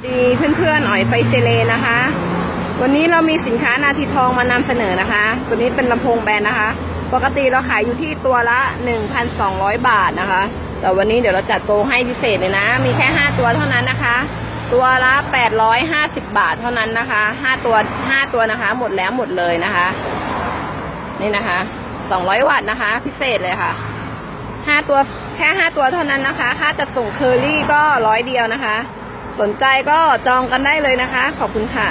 ดีเพื่อนๆอ๋อยไฟเซเลนะคะวันนี้เรามีสินค้านาทีทองมานำเสนอนะคะตัวนี้เป็นลำโพงแบนนะคะปกติเราขายอยู่ที่ตัวละ 1,200 บาทนะคะแต่วันนี้เดี๋ยวเราจัดโปรให้พิเศษเลยนะมีแค่5ตัวเท่านั้นนะคะตัวละ850 บาทเท่านั้นนะคะ5ตัวนะคะหมดแล้วหมดเลยนะคะนี่นะคะ200 วัตต์นะคะพิเศษเลยค่ะ5ตัวแค่5ตัวเท่านั้นนะคะค่าจัดส่งเคอรี่ก็100 เดียวนะคะสนใจก็จองกันได้เลยนะคะขอบคุณค่ะ